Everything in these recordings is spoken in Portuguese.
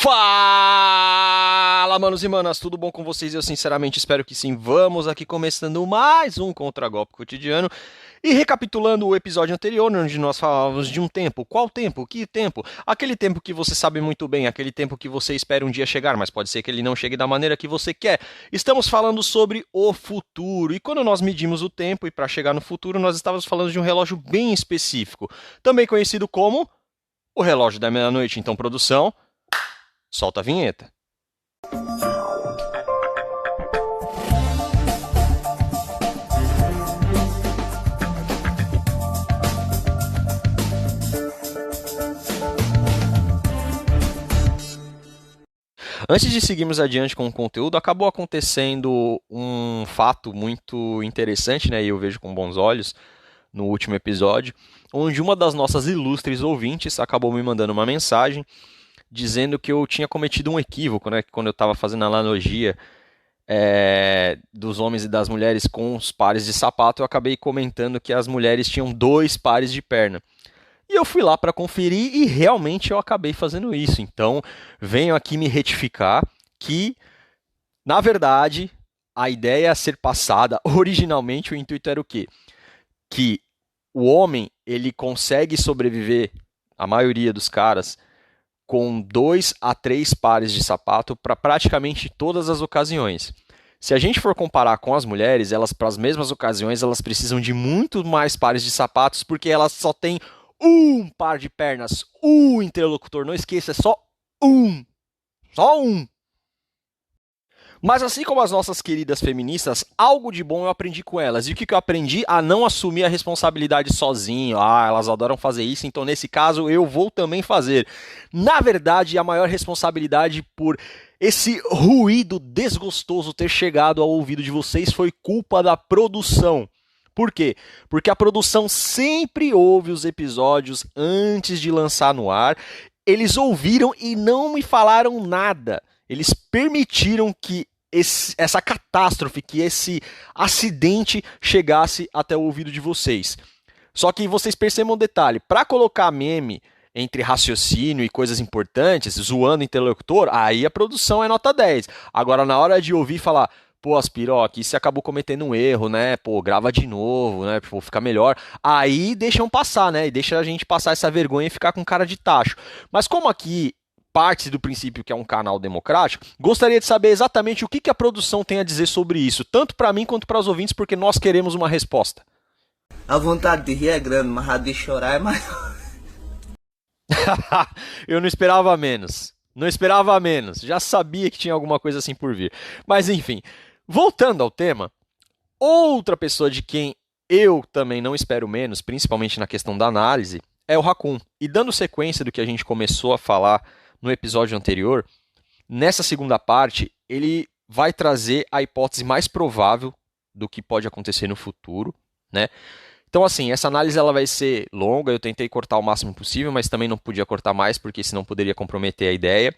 Fala, manos e manas, tudo bom com vocês? Eu sinceramente espero que sim. Vamos aqui começando mais um Contragolpe Cotidiano e recapitulando o episódio anterior, onde nós falávamos de um tempo. Qual tempo? Que tempo? Aquele tempo que você sabe muito bem, aquele tempo que você espera um dia chegar, mas pode ser que ele não chegue da maneira que você quer. Estamos falando sobre o futuro, e quando nós medimos o tempo e para chegar no futuro, nós estávamos falando de um relógio bem específico, também conhecido como o relógio da meia-noite. Então, produção, solta a vinheta. Antes de seguirmos adiante com o conteúdo, acabou acontecendo um fato muito interessante, né? E eu vejo com bons olhos no último episódio, onde uma das nossas ilustres ouvintes acabou me mandando uma mensagem dizendo que eu tinha cometido um equívoco, né? Quando eu estava fazendo a analogia dos homens e das mulheres com os pares de sapato, eu acabei comentando que as mulheres tinham 2 pares de perna. E eu fui lá para conferir e realmente eu acabei fazendo isso. Então, venho aqui me retificar que, na verdade, a ideia a ser passada, originalmente o intuito era o quê? Que o homem, ele consegue sobreviver, a maioria dos caras, com 2 a 3 pares de sapato para praticamente todas as ocasiões. Se a gente for comparar com as mulheres, elas para as mesmas ocasiões, elas precisam de muito mais pares de sapatos porque elas só têm um par de pernas, um interlocutor, não esqueça, é só um. Mas assim como as nossas queridas feministas, algo de bom eu aprendi com elas. E o que eu aprendi? A não assumir a responsabilidade sozinho. Elas adoram fazer isso, então nesse caso eu vou também fazer. Na verdade, a maior responsabilidade por esse ruído desgostoso ter chegado ao ouvido de vocês foi culpa da produção. Por quê? Porque a produção sempre ouve os episódios antes de lançar no ar. Eles ouviram e não me falaram nada. Eles permitiram que essa catástrofe, que esse acidente chegasse até o ouvido de vocês. Só que vocês percebam um detalhe, para colocar meme entre raciocínio e coisas importantes, zoando o interlocutor, aí a produção é nota 10. Agora, na hora de ouvir falar, pô, Aspiro, aqui você acabou cometendo um erro, né? Pô, grava de novo, né? Pô, fica melhor. Aí deixam passar, né? E deixa a gente passar essa vergonha e ficar com cara de tacho. Mas como aqui parte do princípio que é um canal democrático, gostaria de saber exatamente o que a produção tem a dizer sobre isso, tanto para mim quanto para os ouvintes, porque nós queremos uma resposta. A vontade de rir é grande, mas a de chorar é maior. Eu não esperava menos. Não esperava menos. Já sabia que tinha alguma coisa assim por vir. Mas enfim, voltando ao tema, outra pessoa de quem eu também não espero menos, principalmente na questão da análise, é o Raccoon. E dando sequência do que a gente começou a falar no episódio anterior, nessa segunda parte, ele vai trazer a hipótese mais provável do que pode acontecer no futuro, né? Então, assim, essa análise ela vai ser longa, eu tentei cortar o máximo possível, mas também não podia cortar mais, porque senão poderia comprometer a ideia.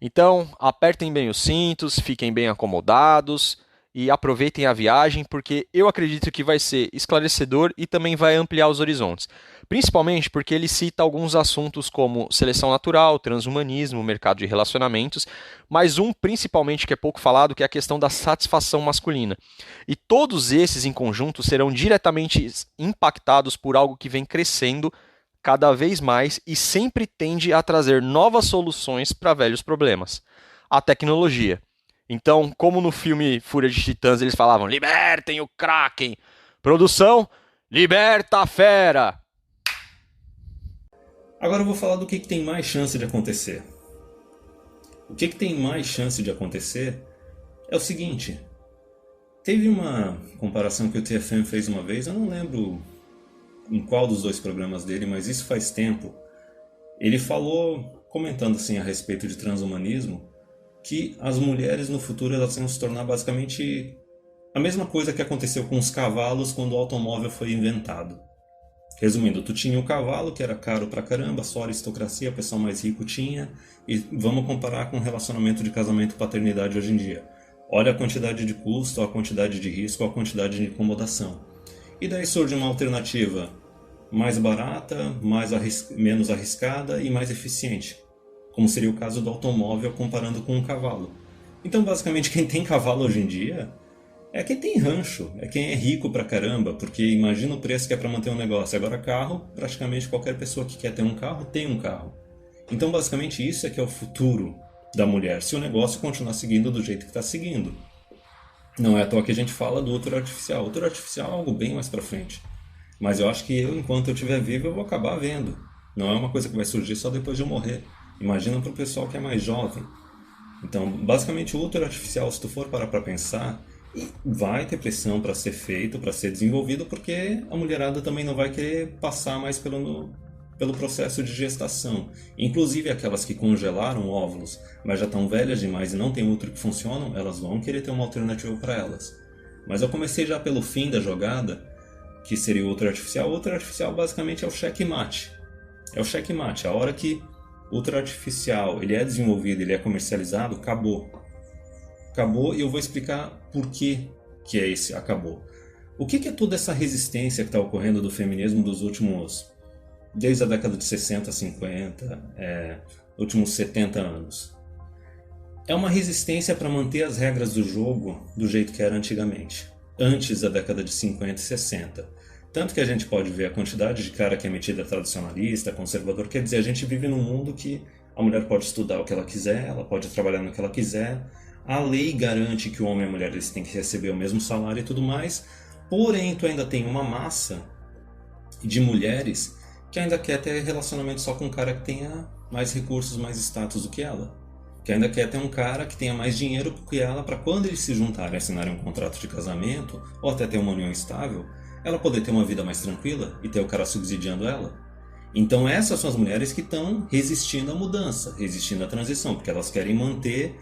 Então, apertem bem os cintos, fiquem bem acomodados e aproveitem a viagem, porque eu acredito que vai ser esclarecedor e também vai ampliar os horizontes. Principalmente porque ele cita alguns assuntos como seleção natural, transhumanismo, mercado de relacionamentos, mas um principalmente que é pouco falado, que é a questão da satisfação masculina. E todos esses em conjunto serão diretamente impactados por algo que vem crescendo cada vez mais e sempre tende a trazer novas soluções para velhos problemas. A tecnologia. Então, como no filme Fúria de Titãs eles falavam, libertem o Kraken. Produção, liberta a fera. Agora eu vou falar do que tem mais chance de acontecer. O que tem mais chance de acontecer é o seguinte. Teve uma comparação que o TFM fez uma vez, eu não lembro em qual dos 2 programas dele, mas isso faz tempo. Ele falou, comentando assim a respeito de transhumanismo, que as mulheres no futuro elas vão se tornar basicamente a mesma coisa que aconteceu com os cavalos quando o automóvel foi inventado. Resumindo, tu tinha o cavalo, que era caro pra caramba, só a aristocracia, o pessoal mais rico tinha, e vamos comparar com o relacionamento de casamento e paternidade hoje em dia. Olha a quantidade de custo, a quantidade de risco, a quantidade de incomodação. E daí surge uma alternativa mais barata, menos arriscada e mais eficiente. como seria o caso do automóvel comparando com um cavalo. Então, basicamente, quem tem cavalo hoje em dia é quem tem rancho, é quem é rico pra caramba, porque imagina o preço que é para manter um negócio. Agora, carro, praticamente qualquer pessoa que quer ter um carro, tem um carro. Então, basicamente, isso é que é o futuro da mulher, se o negócio continuar seguindo do jeito que está seguindo. Não é à toa que a gente fala do útero artificial. O útero artificial é algo bem mais pra frente. Mas eu acho que eu, enquanto eu estiver vivo, eu vou acabar vendo. Não é uma coisa que vai surgir só depois de eu morrer. Imagina para o pessoal que é mais jovem. Então, basicamente, o útero artificial, se tu for parar para pensar, vai ter pressão para ser feito, para ser desenvolvido, porque a mulherada também não vai querer passar mais pelo processo de gestação. Inclusive aquelas que congelaram óvulos, mas já estão velhas demais e não tem útero que funcionam, elas vão querer ter uma alternativa para elas. Mas eu comecei já pelo fim da jogada, que seria o útero artificial. O útero artificial basicamente é o checkmate. É o checkmate. A hora que o útero artificial ele é desenvolvido, ele é comercializado, acabou. Acabou, e eu vou explicar por que é esse acabou. O que é toda essa resistência que está ocorrendo do feminismo dos últimos... desde a década de 60, 50, últimos 70 anos? É uma resistência para manter as regras do jogo do jeito que era antigamente, antes da década de 50 e 60. Tanto que a gente pode ver a quantidade de cara que é metida tradicionalista, conservador. Quer dizer, a gente vive num mundo que a mulher pode estudar o que ela quiser, ela pode trabalhar no que ela quiser, a lei garante que o homem e a mulher eles têm que receber o mesmo salário e tudo mais, porém tu ainda tem uma massa de mulheres que ainda quer ter relacionamento só com um cara que tenha mais recursos, mais status do que ela. Que ainda quer ter um cara que tenha mais dinheiro do que ela, para quando eles se juntarem, assinarem um contrato de casamento, ou até ter uma união estável, ela poder ter uma vida mais tranquila e ter o cara subsidiando ela. Então essas são as mulheres que estão resistindo à mudança, resistindo à transição, porque elas querem manter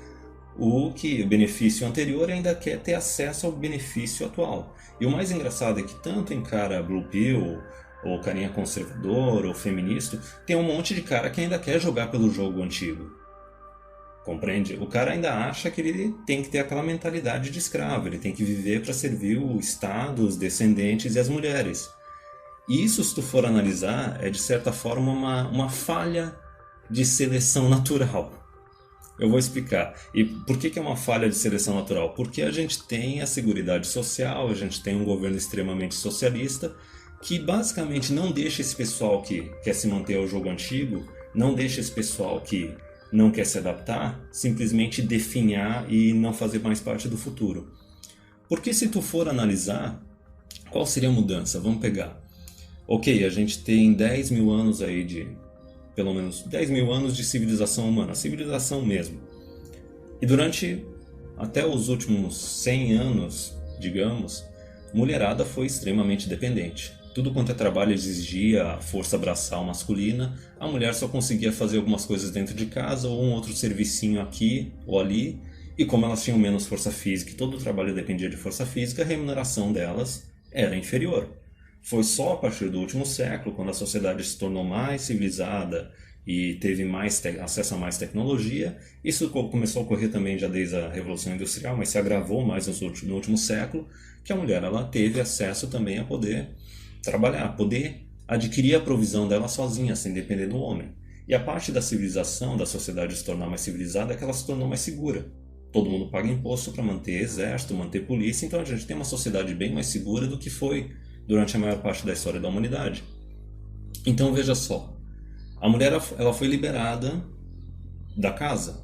o benefício anterior e ainda quer ter acesso ao benefício atual. E o mais engraçado é que tanto em cara blue pill, ou carinha conservador, ou feminista, tem um monte de cara que ainda quer jogar pelo jogo antigo. Compreende? O cara ainda acha que ele tem que ter aquela mentalidade de escravo, ele tem que viver para servir o Estado, os descendentes e as mulheres. E isso, se tu for analisar, é de certa forma uma falha de seleção natural. Eu vou explicar. E por que é uma falha de seleção natural? Porque a gente tem a Seguridade Social, a gente tem um governo extremamente socialista, que basicamente não deixa esse pessoal que quer se manter ao jogo antigo, não deixa esse pessoal que não quer se adaptar, simplesmente definhar e não fazer mais parte do futuro. Porque se tu for analisar, qual seria a mudança? Vamos pegar. Ok, a gente tem 10 mil anos aí pelo menos 10 mil anos de civilização humana, civilização mesmo. E durante até os últimos 100 anos, digamos, mulherada foi extremamente dependente. Tudo quanto é trabalho exigia a força braçal masculina, a mulher só conseguia fazer algumas coisas dentro de casa ou um outro servicinho aqui ou ali, e como elas tinham menos força física e todo o trabalho dependia de força física, a remuneração delas era inferior. Foi só a partir do último século, quando a sociedade se tornou mais civilizada e teve mais acesso a mais tecnologia, isso começou a ocorrer também já desde a Revolução Industrial, mas se agravou mais no último século, que a mulher ela teve acesso também a poder trabalhar, poder adquirir a provisão dela sozinha, sem depender do homem. E a parte da civilização, da sociedade se tornar mais civilizada, é que ela se tornou mais segura. Todo mundo paga imposto para manter exército, manter polícia, então a gente tem uma sociedade bem mais segura do que foi durante a maior parte da história da humanidade. Então veja só, a mulher ela foi liberada da casa,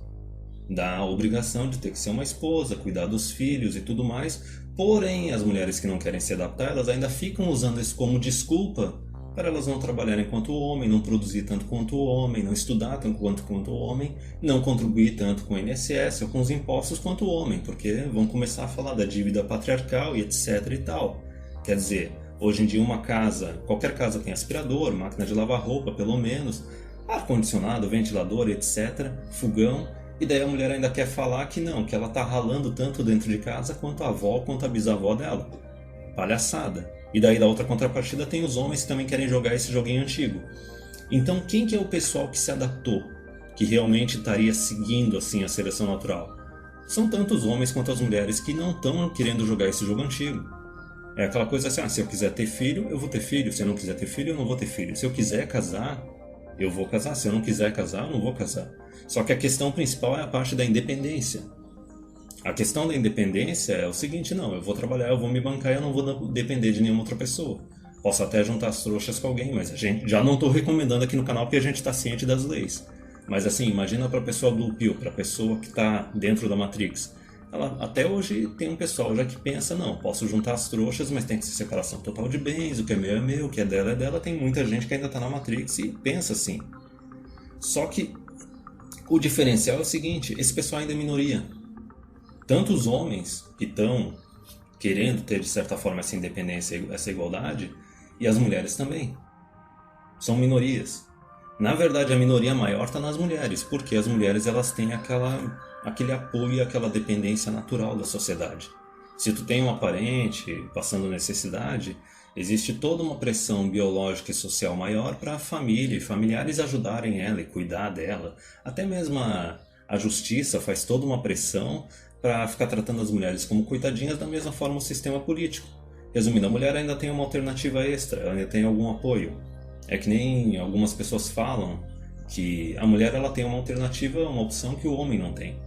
da obrigação de ter que ser uma esposa, cuidar dos filhos e tudo mais, porém as mulheres que não querem se adaptar, elas ainda ficam usando isso como desculpa para elas não trabalharem quanto o homem, não produzir tanto quanto o homem, não estudar tanto quanto o homem, não contribuir tanto com o INSS ou com os impostos quanto o homem, porque vão começar a falar da dívida patriarcal e etc e tal. Quer dizer, hoje em dia uma casa, qualquer casa tem aspirador, máquina de lavar roupa pelo menos, ar-condicionado, ventilador, etc, fogão, e daí a mulher ainda quer falar que não, que ela tá ralando tanto dentro de casa quanto a avó, quanto a bisavó dela. Palhaçada. E daí da outra contrapartida tem os homens que também querem jogar esse joguinho antigo. Então quem que é o pessoal que se adaptou? Que realmente estaria seguindo assim a seleção natural? São tanto os homens quanto as mulheres que não estão querendo jogar esse jogo antigo. É aquela coisa assim, se eu quiser ter filho, eu vou ter filho. Se eu não quiser ter filho, eu não vou ter filho. Se eu quiser casar, eu vou casar. Se eu não quiser casar, eu não vou casar. Só que a questão principal é a parte da independência. A questão da independência é o seguinte, não, eu vou trabalhar, eu vou me bancar e eu não vou depender de nenhuma outra pessoa. Posso até juntar as trouxas com alguém, mas a gente já não estou recomendando aqui no canal porque a gente está ciente das leis. Mas assim, imagina para a pessoa Blue Pill, para a pessoa que está dentro da Matrix. Até hoje tem um pessoal já que pensa, não, posso juntar as trouxas, mas tem que ser separação total de bens, o que é meu, o que é dela é dela. Tem muita gente que ainda está na Matrix e pensa assim. Só que o diferencial é o seguinte, esse pessoal ainda é minoria. Tanto os homens que estão querendo ter de certa forma essa independência, essa igualdade, e as mulheres também. São minorias. Na verdade, a minoria maior está nas mulheres, porque as mulheres elas têm aquele apoio e aquela dependência natural da sociedade. Se tu tem um parente passando necessidade, existe toda uma pressão biológica e social maior para a família e familiares ajudarem ela e cuidar dela. Até mesmo a justiça faz toda uma pressão para ficar tratando as mulheres como coitadinhas, da mesma forma o sistema político. Resumindo, a mulher ainda tem uma alternativa extra, ela ainda tem algum apoio. É que nem algumas pessoas falam que a mulher ela tem uma alternativa, uma opção que o homem não tem.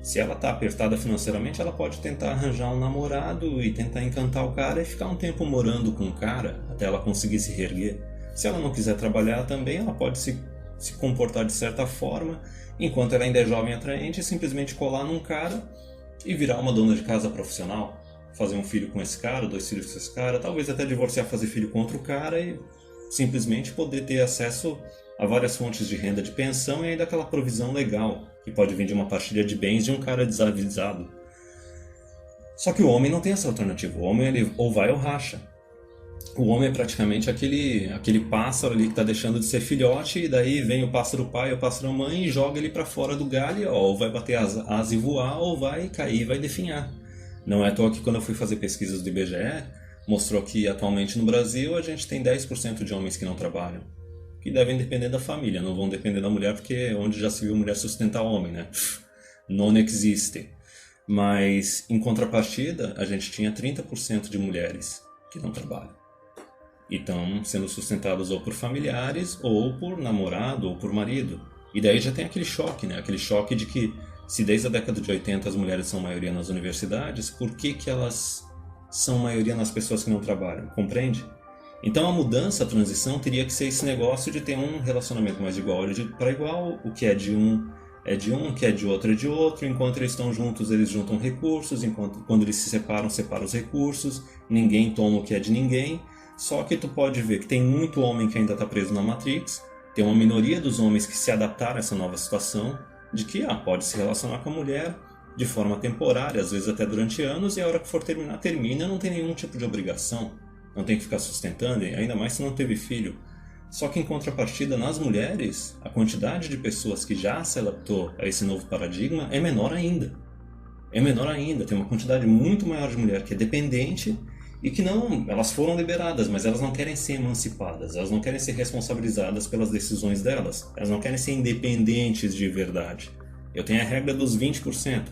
Se ela está apertada financeiramente, ela pode tentar arranjar um namorado e tentar encantar o cara e ficar um tempo morando com o cara até ela conseguir se reerguer. Se ela não quiser trabalhar também, ela pode se comportar de certa forma, enquanto ela ainda é jovem e atraente, simplesmente colar num cara e virar uma dona de casa profissional. Fazer um filho com esse cara, 2 filhos com esse cara, talvez até divorciar, fazer filho com outro cara e simplesmente poder ter acesso a várias fontes de renda de pensão e ainda aquela provisão legal, que pode vir de uma partilha de bens de um cara desavisado. Só que o homem não tem essa alternativa, o homem ele ou vai ou racha. O homem é praticamente aquele pássaro ali que está deixando de ser filhote, e daí vem o pássaro pai, o pássaro mãe e joga ele para fora do galho, ou vai bater asas e voar, ou vai cair e vai definhar. Não é à toa que quando eu fui fazer pesquisas do IBGE, mostrou que atualmente no Brasil a gente tem 10% de homens que não trabalham, que devem depender da família, não vão depender da mulher, porque onde já se viu mulher sustentar homem, né? Non existe. Mas, em contrapartida, a gente tinha 30% de mulheres que não trabalham. E estão sendo sustentadas ou por familiares, ou por namorado, ou por marido. E daí já tem aquele choque, né? Aquele choque de que, se desde a década de 80 as mulheres são maioria nas universidades, por que elas são maioria nas pessoas que não trabalham? Compreende? Então a mudança, a transição, teria que ser esse negócio de ter um relacionamento mais de igual para igual, o que é de um é de um, o que é de outro é de outro, enquanto eles estão juntos eles juntam recursos, quando eles se separam os recursos, ninguém toma o que é de ninguém. Só que tu pode ver que tem muito homem que ainda está preso na Matrix, tem uma minoria dos homens que se adaptaram a essa nova situação, de que pode se relacionar com a mulher de forma temporária, às vezes até durante anos, e a hora que for terminar, termina, não tem nenhum tipo de obrigação, não tem que ficar sustentando, ainda mais se não teve filho. Só que em contrapartida, nas mulheres, a quantidade de pessoas que já se adaptou a esse novo paradigma é menor ainda. É menor ainda, tem uma quantidade muito maior de mulher que é dependente e que não, elas foram liberadas, mas elas não querem ser emancipadas, elas não querem ser responsabilizadas pelas decisões delas, elas não querem ser independentes de verdade. Eu tenho a regra dos 20%.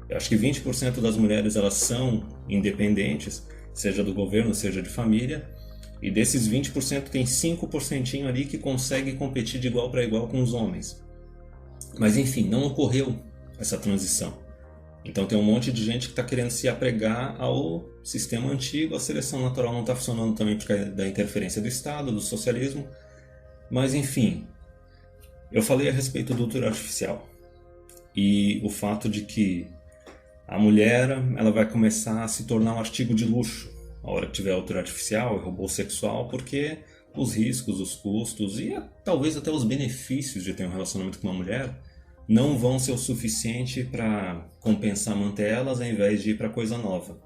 Eu acho que 20% das mulheres elas são independentes, seja do governo, seja de família, e desses 20% tem 5% ali que consegue competir de igual para igual com os homens. Mas enfim, não ocorreu essa transição. Então tem um monte de gente que está querendo se apegar ao sistema antigo, a seleção natural não está funcionando também por causa da interferência do Estado, do socialismo. Mas enfim, eu falei a respeito do útero artificial e o fato de que a mulher ela vai começar a se tornar um artigo de luxo a hora que tiver útero artificial e robô sexual, porque os riscos, os custos e talvez até os benefícios de ter um relacionamento com uma mulher não vão ser o suficiente para compensar manter elas ao invés de ir para coisa nova.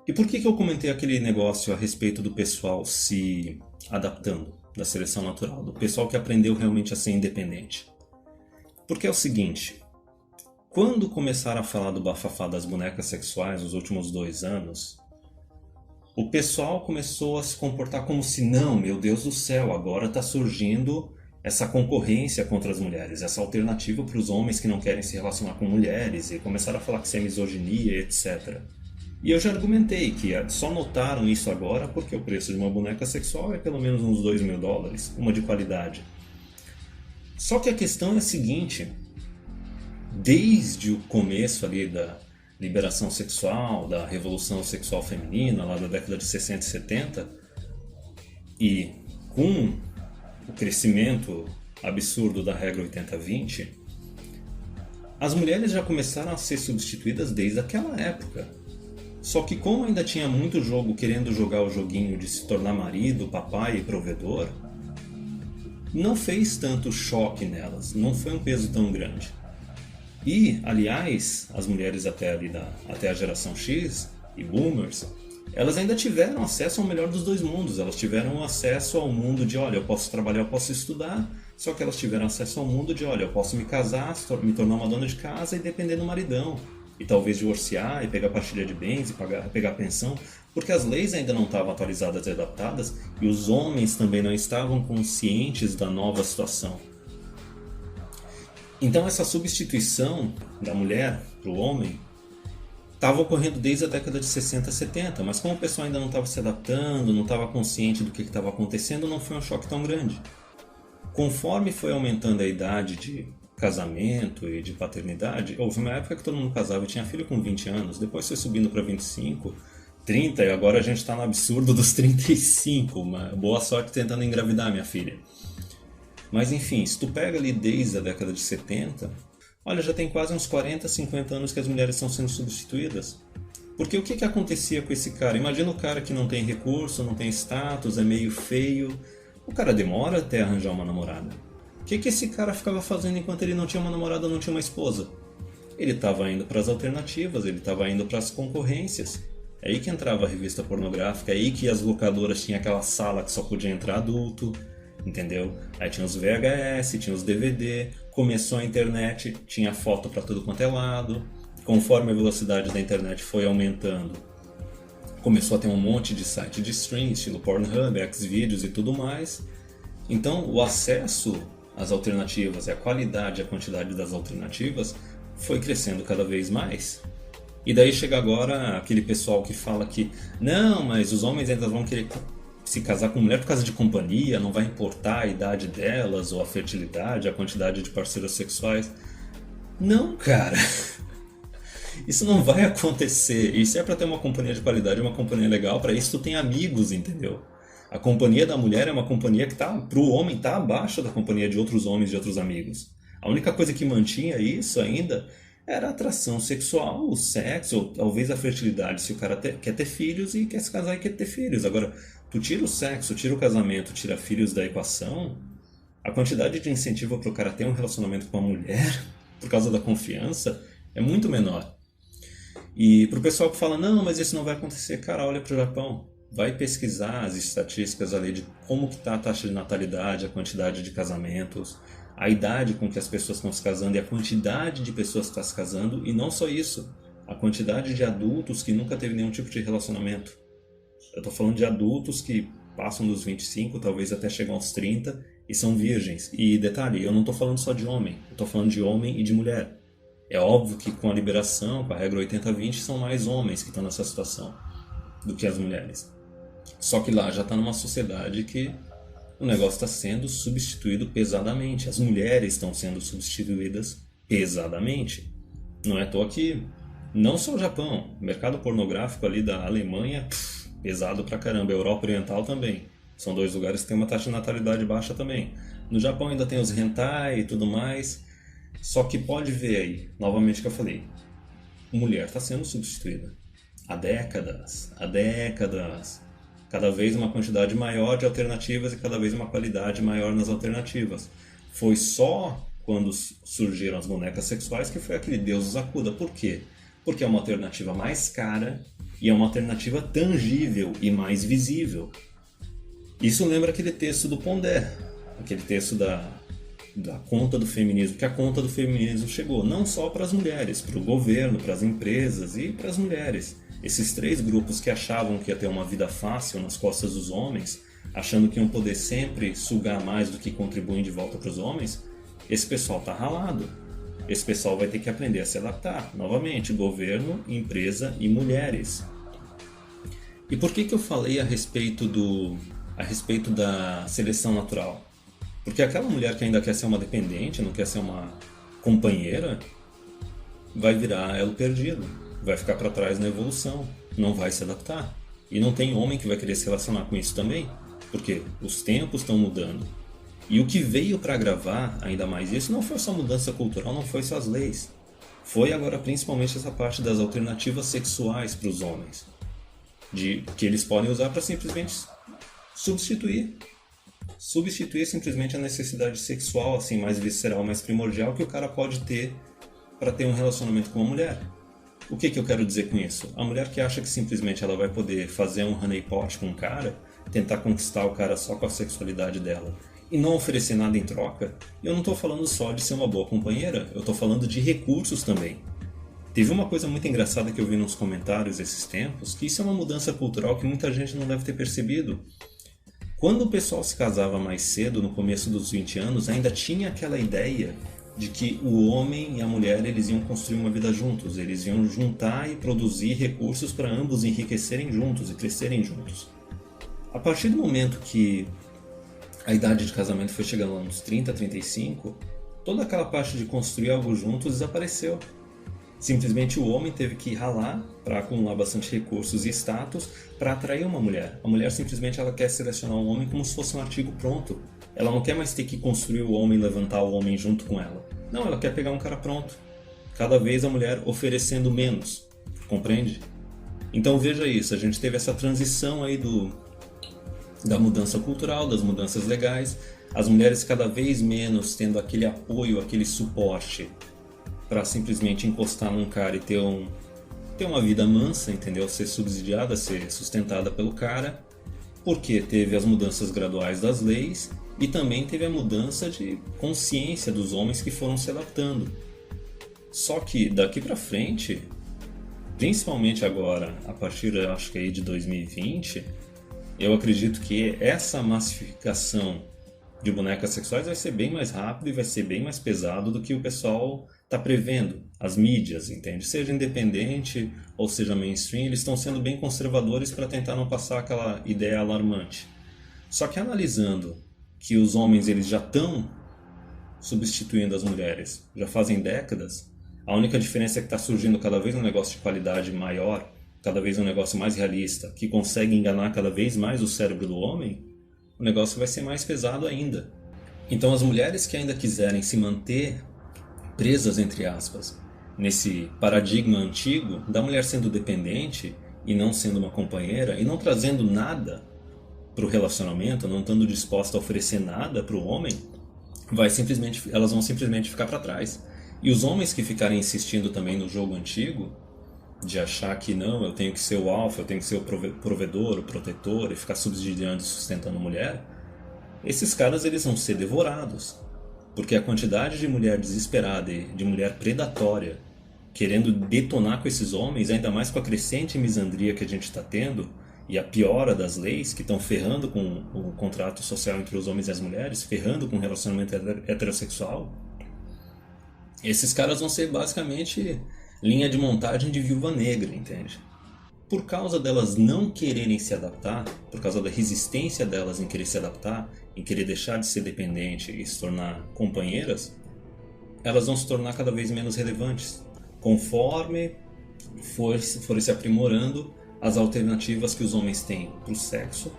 E por que eu comentei aquele negócio a respeito do pessoal se adaptando, da seleção natural, do pessoal que aprendeu realmente a ser independente? Porque é o seguinte, quando começaram a falar do bafafá das bonecas sexuais nos últimos 2 anos, o pessoal começou a se comportar como se não, meu Deus do céu, agora está surgindo essa concorrência contra as mulheres, essa alternativa para os homens que não querem se relacionar com mulheres e começaram a falar que isso é misoginia, etc. E eu já argumentei que só notaram isso agora porque o preço de uma boneca sexual é pelo menos uns $2.000, uma de qualidade. Só que a questão é a seguinte, desde o começo ali da liberação sexual, da revolução sexual feminina, lá da década de 60 e 70, e com o crescimento absurdo da regra 80-20, as mulheres já começaram a ser substituídas desde aquela época. Só que como ainda tinha muito jogo querendo jogar o joguinho de se tornar marido, papai e provedor, não fez tanto choque nelas, não foi um peso tão grande. E, aliás, as mulheres até a geração X e boomers, elas ainda tiveram acesso ao melhor dos dois mundos. Elas tiveram acesso ao mundo de, olha, eu posso trabalhar, eu posso estudar, só que elas tiveram acesso ao mundo de, olha, eu posso me casar, me tornar uma dona de casa e depender do maridão. E talvez divorciar e pegar partilha de bens e pegar pensão, porque as leis ainda não estavam atualizadas e adaptadas e os homens também não estavam conscientes da nova situação. Então essa substituição da mulher para o homem estava ocorrendo desde a década de 60, 70, mas como o pessoal ainda não estava se adaptando, não estava consciente do que estava acontecendo, não foi um choque tão grande. Conforme foi aumentando a idade de casamento e de paternidade, houve uma época que todo mundo casava e tinha filho com 20 anos, depois foi subindo para 25, 30 e agora a gente está no absurdo dos 35, uma boa sorte tentando engravidar, minha filha. Mas enfim, se tu pega ali desde a década de 70, olha, já tem quase uns 40, 50 anos que as mulheres estão sendo substituídas. Porque o que acontecia com esse cara? Imagina o cara que não tem recurso, não tem status, é meio feio. O cara demora até arranjar uma namorada. O que esse cara ficava fazendo enquanto ele não tinha uma namorada, não tinha uma esposa? Ele estava indo para as alternativas, ele estava indo para as concorrências. É aí que entrava a revista pornográfica, é aí que as locadoras tinham aquela sala que só podia entrar adulto, entendeu? Aí tinha os VHS, tinha os DVD, começou a internet, tinha foto para tudo quanto é lado. Conforme a velocidade da internet foi aumentando, começou a ter um monte de site de stream, estilo Pornhub, Xvideos e tudo mais. Então o acesso às alternativas e a qualidade e a quantidade das alternativas foi crescendo cada vez mais. E daí chega agora aquele pessoal que fala que não, mas os homens ainda vão querer se casar com mulher por causa de companhia, não vai importar a idade delas ou a fertilidade, a quantidade de parceiros sexuais. Não, cara. Isso não vai acontecer. E se é para ter uma companhia de qualidade, uma companhia legal, para isso tu tem amigos, entendeu? A companhia da mulher é uma companhia que pro homem tá abaixo da companhia de outros homens e de outros amigos. A única coisa que mantinha isso ainda era a atração sexual, o sexo, ou talvez a fertilidade, se o cara quer ter filhos e quer se casar e quer ter filhos. Agora, tu tira o sexo, tira o casamento, tira filhos da equação, a quantidade de incentivo para o cara ter um relacionamento com a mulher, por causa da confiança, é muito menor. E pro pessoal que fala, não, mas isso não vai acontecer, cara, olha pro Japão. Vai pesquisar as estatísticas ali de como que está a taxa de natalidade, a quantidade de casamentos, a idade com que as pessoas estão se casando e a quantidade de pessoas que estão se casando, e não só isso, a quantidade de adultos que nunca teve nenhum tipo de relacionamento. Eu estou falando de adultos que passam dos 25, talvez até chegam aos 30 e são virgens. E detalhe, eu não estou falando só de homem, eu estou falando de homem e de mulher. É óbvio que com a liberação, com a regra 80-20, são mais homens que estão nessa situação do que as mulheres. Só que lá já está numa sociedade que o negócio está sendo substituído pesadamente. As mulheres estão sendo substituídas pesadamente. Não é à toa que, não só o Japão, o mercado pornográfico ali da Alemanha, pesado pra caramba. A Europa Oriental também. São dois lugares que tem uma taxa de natalidade baixa também. No Japão ainda tem os hentai e tudo mais. Só que pode ver aí, novamente o que eu falei, mulher está sendo substituída. Há décadas. Cada vez uma quantidade maior de alternativas e cada vez uma qualidade maior nas alternativas. Foi só quando surgiram as bonecas sexuais que foi aquele Deus os acuda. Por quê? Porque é uma alternativa mais cara e é uma alternativa tangível e mais visível. Isso lembra aquele texto do Pondé, aquele texto da conta do feminismo, que a conta do feminismo chegou não só para as mulheres, para o governo, para as empresas e para as mulheres. Esses três grupos que achavam que ia ter uma vida fácil nas costas dos homens, achando que iam poder sempre sugar mais do que contribuem de volta para os homens, esse pessoal está ralado. Esse pessoal vai ter que aprender a se adaptar. Novamente, governo, empresa e mulheres. E por que eu falei a respeito da seleção natural? Porque aquela mulher que ainda quer ser uma dependente, não quer ser uma companheira, vai virar elo perdido, vai ficar para trás na evolução, não vai se adaptar. E não tem homem que vai querer se relacionar com isso também, porque os tempos estão mudando. E o que veio para agravar ainda mais isso não foi só mudança cultural, não foi só as leis. Foi agora principalmente essa parte das alternativas sexuais para os homens, que eles podem usar para simplesmente substituir simplesmente a necessidade sexual assim mais visceral, mais primordial que o cara pode ter para ter um relacionamento com uma mulher. O que eu quero dizer com isso? A mulher que acha que simplesmente ela vai poder fazer um honeypot com um cara, tentar conquistar o cara só com a sexualidade dela e não oferecer nada em troca, eu não estou falando só de ser uma boa companheira, eu estou falando de recursos também. Teve uma coisa muito engraçada que eu vi nos comentários esses tempos, que isso é uma mudança cultural que muita gente não deve ter percebido. Quando o pessoal se casava mais cedo, no começo dos 20 anos, ainda tinha aquela ideia de que o homem e a mulher eles iam construir uma vida juntos, eles iam juntar e produzir recursos para ambos enriquecerem juntos e crescerem juntos. A partir do momento que a idade de casamento foi chegando lá nos 30, 35, toda aquela parte de construir algo juntos desapareceu. Simplesmente o homem teve que ralar para acumular bastante recursos e status para atrair uma mulher. A mulher simplesmente ela quer selecionar o homem como se fosse um artigo pronto. Ela não quer mais ter que construir o homem e levantar o homem junto com ela. Não, ela quer pegar um cara pronto. Cada vez a mulher oferecendo menos. Compreende? Então veja isso, a gente teve essa transição aí da mudança cultural, das mudanças legais. As mulheres cada vez menos tendo aquele apoio, aquele suporte para simplesmente encostar num cara e ter uma vida mansa, entendeu? Ser subsidiada, ser sustentada pelo cara, porque teve as mudanças graduais das leis e também teve a mudança de consciência dos homens que foram se adaptando. Só que daqui para frente, principalmente agora, a partir, acho que aí de 2020, eu acredito que essa massificação de bonecas sexuais vai ser bem mais rápido e vai ser bem mais pesado do que o pessoal está prevendo. As mídias, entende? Seja independente ou seja mainstream, eles estão sendo bem conservadores para tentar não passar aquela ideia alarmante. Só que analisando que os homens eles já estão substituindo as mulheres, já fazem décadas, a única diferença é que está surgindo cada vez um negócio de qualidade maior, cada vez um negócio mais realista, que consegue enganar cada vez mais o cérebro do homem, o negócio vai ser mais pesado ainda. Então as mulheres que ainda quiserem se manter presas, entre aspas, nesse paradigma antigo da mulher sendo dependente e não sendo uma companheira e não trazendo nada para o relacionamento, não estando disposta a oferecer nada para o homem, elas vão simplesmente ficar para trás. E os homens que ficarem insistindo também no jogo antigo, de achar que não, eu tenho que ser o alfa, eu tenho que ser o provedor, o protetor e ficar subsidiando e sustentando a mulher, esses caras eles vão ser devorados. Porque a quantidade de mulher desesperada e de mulher predatória querendo detonar com esses homens, ainda mais com a crescente misandria que a gente está tendo e a piora das leis que estão ferrando com o contrato social entre os homens e as mulheres, ferrando com o relacionamento heterossexual, esses caras vão ser basicamente linha de montagem de viúva negra, entende? Por causa delas não quererem se adaptar, por causa da resistência delas em querer se adaptar, em querer deixar de ser dependente e se tornar companheiras, elas vão se tornar cada vez menos relevantes, conforme forem se aprimorando as alternativas que os homens têm para o sexo,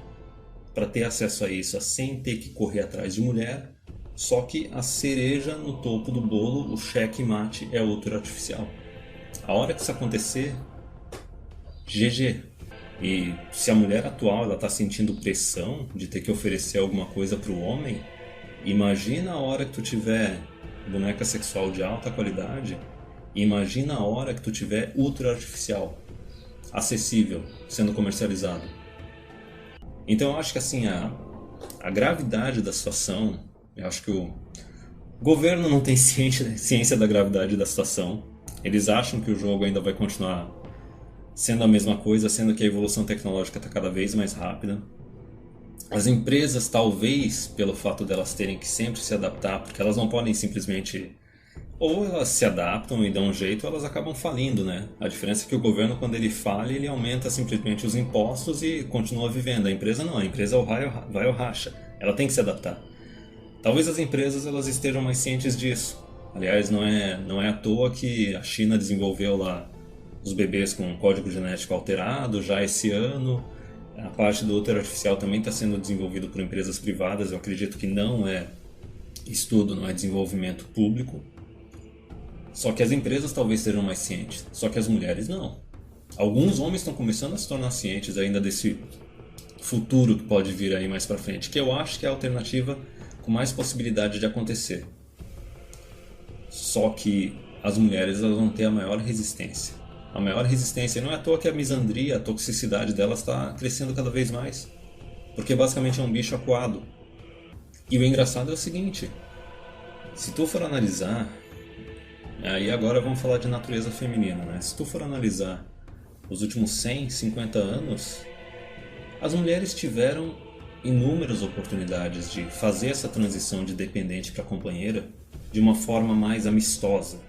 para ter acesso a isso sem ter que correr atrás de mulher, só que a cereja no topo do bolo, o cheque-mate, é outro artificial. A hora que isso acontecer, GG. E se a mulher atual está sentindo pressão de ter que oferecer alguma coisa para o homem, imagina a hora que tu tiver boneca sexual de alta qualidade, e imagina a hora que tu tiver ultra artificial, acessível, sendo comercializado. Então eu acho que assim, a gravidade da situação, eu acho que o governo não tem ciência da gravidade da situação. Eles acham que o jogo ainda vai continuar sendo a mesma coisa, sendo que a evolução tecnológica está cada vez mais rápida. As empresas, talvez, pelo fato delas terem que sempre se adaptar, porque elas não podem simplesmente... Ou elas se adaptam e dão um jeito, ou elas acabam falindo, né? A diferença é que o governo, quando ele falha, ele aumenta simplesmente os impostos e continua vivendo. A empresa não, a empresa vai ao racha. Ela tem que se adaptar. Talvez as empresas elas estejam mais cientes disso. Aliás, não é à toa que a China desenvolveu lá os bebês com código genético alterado já esse ano. A parte do útero artificial também está sendo desenvolvido por empresas privadas. Eu acredito que não é estudo, não é desenvolvimento público. Só que as empresas talvez sejam mais cientes, só que as mulheres não. Alguns homens estão começando a se tornar cientes ainda desse futuro que pode vir aí mais para frente, que eu acho que é a alternativa com mais possibilidade de acontecer. Só que as mulheres elas vão ter a maior resistência. A maior resistência não é à toa que a misandria, a toxicidade delas está crescendo cada vez mais. Porque basicamente é um bicho acuado. E o engraçado é o seguinte, se tu for analisar, aí agora vamos falar de natureza feminina, né? Se tu for analisar os últimos 100, 50 anos, as mulheres tiveram inúmeras oportunidades de fazer essa transição de dependente para companheira de uma forma mais amistosa,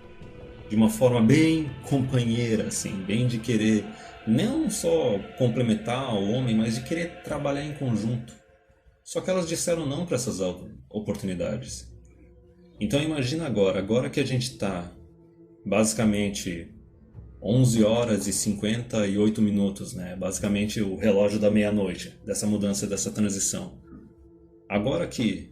de uma forma bem companheira, assim, bem de querer não só complementar o homem, mas de querer trabalhar em conjunto. Só que elas disseram não para essas oportunidades. Então imagina agora que a gente está basicamente 11 horas e 58 minutos, né? Basicamente o relógio da meia-noite, dessa mudança, dessa transição. Agora que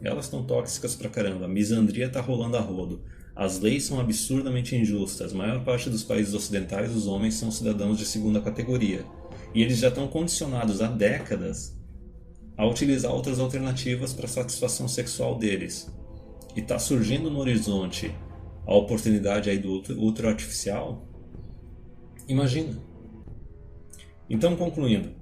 elas estão tóxicas pra caramba, a misandria tá rolando a rodo, as leis são absurdamente injustas, a maior parte dos países ocidentais os homens são cidadãos de segunda categoria, e eles já estão condicionados há décadas a utilizar outras alternativas para a satisfação sexual deles. E está surgindo no horizonte a oportunidade aí do útero artificial. Imagina. Então, concluindo,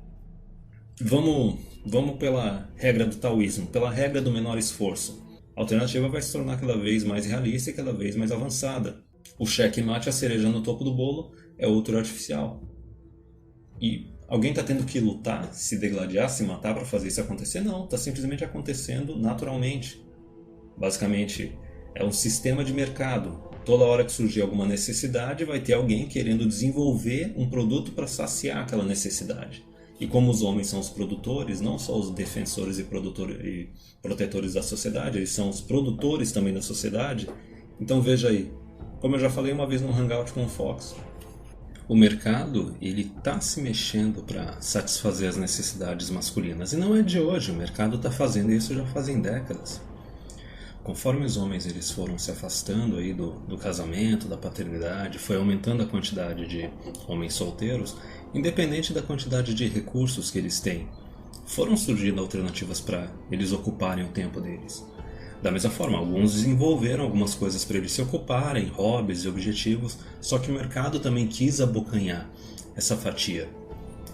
vamos pela regra do taoísmo, pela regra do menor esforço. A alternativa vai se tornar cada vez mais realista e cada vez mais avançada. O checkmate, a cereja no topo do bolo, é o útero artificial. E alguém está tendo que lutar, se degladiar, se matar para fazer isso acontecer? Não, está simplesmente acontecendo naturalmente. Basicamente, é um sistema de mercado. Toda hora que surgir alguma necessidade, vai ter alguém querendo desenvolver um produto para saciar aquela necessidade. E como os homens são os produtores, não só os defensores e protetores da sociedade, eles são os produtores também da sociedade. Então veja aí, como eu já falei uma vez no Hangout com o Fox, o mercado ele está se mexendo para satisfazer as necessidades masculinas. E não é de hoje, o mercado está fazendo isso já fazem décadas. Conforme os homens eles foram se afastando aí do casamento, da paternidade, foi aumentando a quantidade de homens solteiros, independente da quantidade de recursos que eles têm, foram surgindo alternativas para eles ocuparem o tempo deles. Da mesma forma, alguns desenvolveram algumas coisas para eles se ocuparem, hobbies e objetivos, só que o mercado também quis abocanhar essa fatia,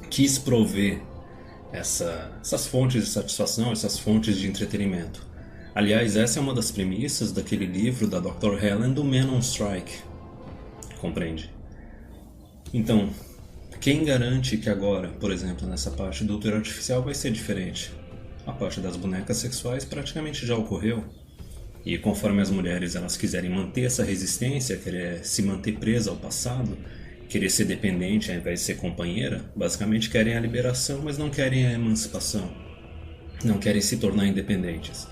quis prover essas fontes de satisfação, essas fontes de entretenimento. Aliás, essa é uma das premissas daquele livro da Dr. Helen do Man on Strike. Compreende? Então, quem garante que agora, por exemplo, nessa parte do útero artificial vai ser diferente? A parte das bonecas sexuais praticamente já ocorreu. E conforme as mulheres elas quiserem manter essa resistência, querer se manter presa ao passado, querer ser dependente ao invés de ser companheira, basicamente querem a liberação, mas não querem a emancipação. Não querem se tornar independentes.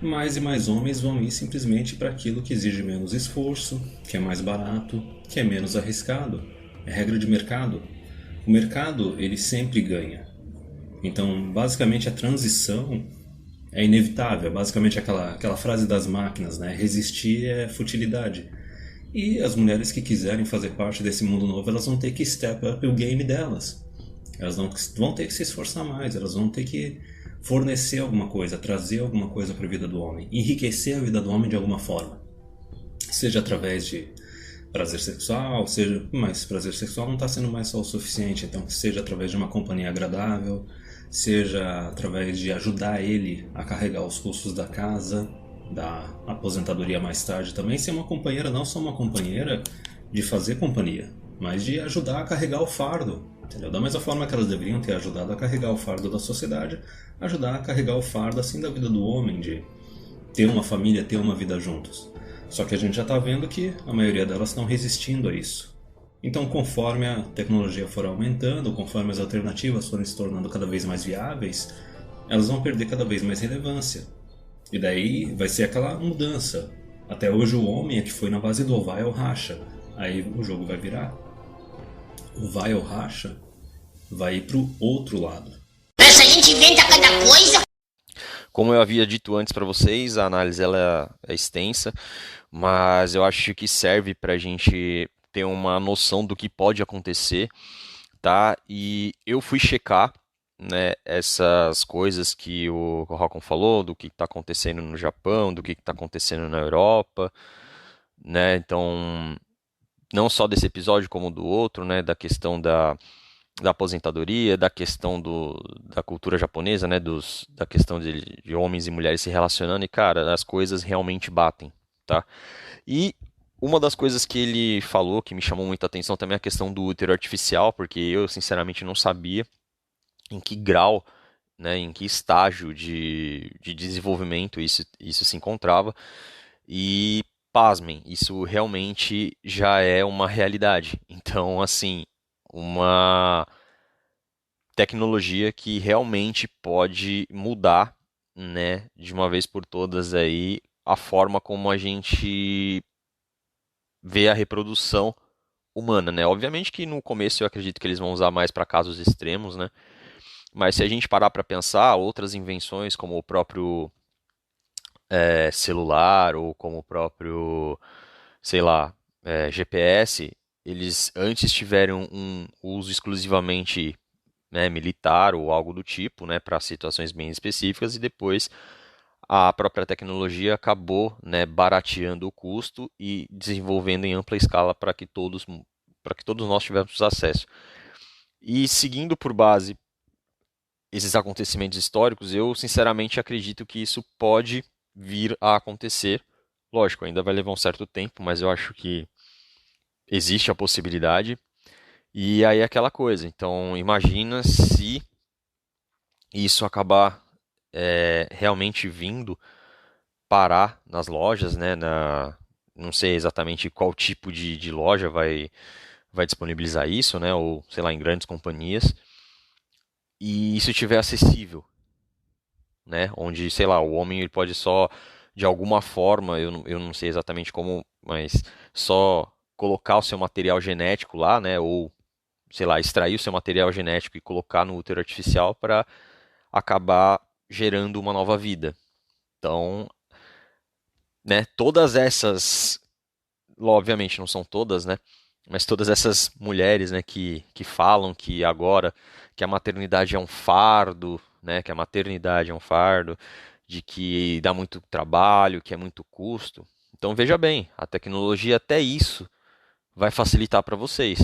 Mais e mais homens vão ir simplesmente para aquilo que exige menos esforço, que é mais barato, que é menos arriscado. É regra de mercado. O mercado, ele sempre ganha. Então, basicamente, a transição é inevitável. É basicamente aquela frase das máquinas, né? Resistir é futilidade. E as mulheres que quiserem fazer parte desse mundo novo, elas vão ter que step up o game delas. Elas vão ter que se esforçar mais, elas vão ter que fornecer alguma coisa, trazer alguma coisa para a vida do homem, enriquecer a vida do homem de alguma forma. Seja através de prazer sexual, mas prazer sexual não está sendo mais só o suficiente, então seja através de uma companhia agradável, seja através de ajudar ele a carregar os custos da casa, da aposentadoria mais tarde também, ser uma companheira, não só uma companheira de fazer companhia, mas de ajudar a carregar o fardo, entendeu? Da mesma forma que elas deveriam ter ajudado a carregar o fardo da sociedade, ajudar a carregar o fardo assim da vida do homem, de ter uma família, ter uma vida juntos. Só que a gente já está vendo que a maioria delas estão resistindo a isso. Então, conforme a tecnologia for aumentando, conforme as alternativas forem se tornando cada vez mais viáveis, elas vão perder cada vez mais relevância. E daí vai ser aquela mudança. Até hoje o homem é que foi na base do vai ou racha. Aí o jogo vai virar. O vai ou racha vai ir pro outro lado. Essa gente inventa cada coisa. Como eu havia dito antes para vocês, a análise ela é extensa, mas eu acho que serve para a gente ter uma noção do que pode acontecer, tá? E eu fui checar, né, essas coisas que o Rocco falou, do que está acontecendo no Japão, do que está acontecendo na Europa, né? Então, não só desse episódio como do outro, né, da questão da aposentadoria, da questão da cultura japonesa, né, da questão de homens e mulheres se relacionando, e cara, as coisas realmente batem, tá? E uma das coisas que ele falou que me chamou muita atenção também é a questão do útero artificial, porque eu sinceramente não sabia em que grau, né, em que estágio de desenvolvimento isso se encontrava. E pasmem, isso realmente já é uma realidade. Então, assim, uma tecnologia que realmente pode mudar, né, de uma vez por todas aí a forma como a gente vê a reprodução humana, né? Obviamente que no começo eu acredito que eles vão usar mais para casos extremos, né? Mas se a gente parar para pensar, outras invenções como o próprio celular ou como o próprio, sei lá, GPS, eles antes tiveram um uso exclusivamente, né, militar ou algo do tipo, né, para situações bem específicas, e depois a própria tecnologia acabou, né, barateando o custo e desenvolvendo em ampla escala para que todos nós tivéssemos acesso. E seguindo por base esses acontecimentos históricos, eu sinceramente acredito que isso pode vir a acontecer. Lógico, ainda vai levar um certo tempo, mas eu acho que existe a possibilidade. E aí é aquela coisa. Então, imagina se isso acabar realmente vindo parar nas lojas, né? Não sei exatamente qual tipo de loja vai disponibilizar isso, né? Ou, sei lá, em grandes companhias. E isso estiver acessível, né? Onde, sei lá, o homem ele pode só, de alguma forma, eu não sei exatamente como, mas só colocar o seu material genético lá, né? Ou, sei lá, extrair o seu material genético e colocar no útero artificial para acabar gerando uma nova vida. Então, né? Todas essas, obviamente não são todas, né? Mas todas essas mulheres, né, que falam que agora que a maternidade é um fardo, né, que a maternidade é um fardo, de que dá muito trabalho, que é muito custo. Então veja bem, a tecnologia até isso vai facilitar para vocês.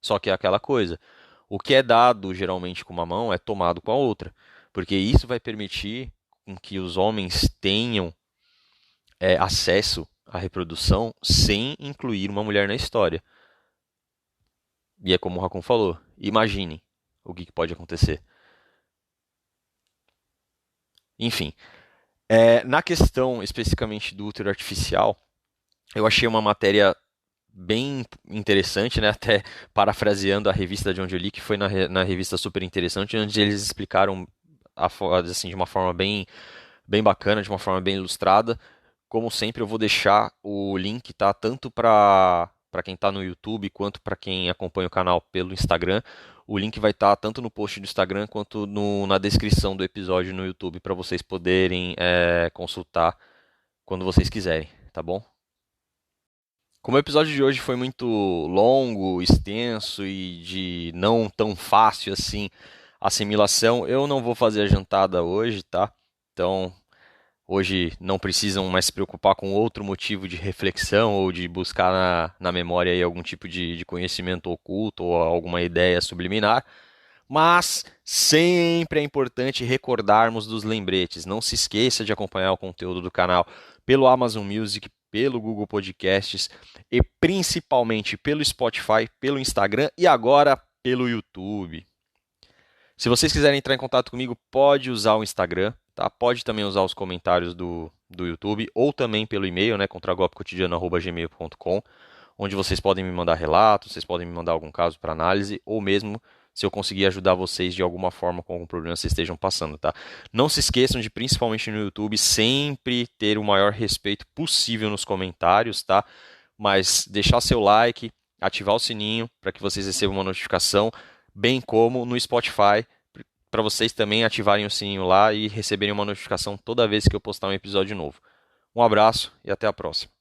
Só que é aquela coisa, o que é dado geralmente com uma mão é tomado com a outra, porque isso vai permitir com que os homens tenham acesso à reprodução sem incluir uma mulher na história. E é como o Raccoon falou, imaginem o que pode acontecer. Enfim, na questão especificamente do útero artificial, eu achei uma matéria bem interessante, né? Até parafraseando a revista de onde eu li, que foi na revista Super Interessante, onde eles explicaram assim, de uma forma bem bacana, de uma forma bem ilustrada. Como sempre, eu vou deixar o link, tá? Tanto para quem está no YouTube quanto para quem acompanha o canal pelo Instagram. O link vai estar tanto no post do Instagram quanto na descrição do episódio no YouTube para vocês poderem consultar quando vocês quiserem, tá bom? Como o episódio de hoje foi muito longo, extenso e de não tão fácil assim assimilação, eu não vou fazer a jantada hoje, tá? Então, hoje não precisam mais se preocupar com outro motivo de reflexão ou de buscar na memória aí algum tipo de conhecimento oculto ou alguma ideia subliminar. Mas sempre é importante recordarmos dos lembretes. Não se esqueça de acompanhar o conteúdo do canal pelo Amazon Music, pelo Google Podcasts e principalmente pelo Spotify, pelo Instagram e agora pelo YouTube. Se vocês quiserem entrar em contato comigo, pode usar o Instagram, tá? Pode também usar os comentários do YouTube ou também pelo e-mail, né, contragolpecotidiano@gmail.com, onde vocês podem me mandar relatos, vocês podem me mandar algum caso para análise ou mesmo se eu conseguir ajudar vocês de alguma forma com algum problema que vocês estejam passando, tá? Não se esqueçam de, principalmente no YouTube, sempre ter o maior respeito possível nos comentários, tá? Mas deixar seu like, ativar o sininho para que vocês recebam uma notificação, bem como no Spotify, para vocês também ativarem o sininho lá e receberem uma notificação toda vez que eu postar um episódio novo. Um abraço e até a próxima.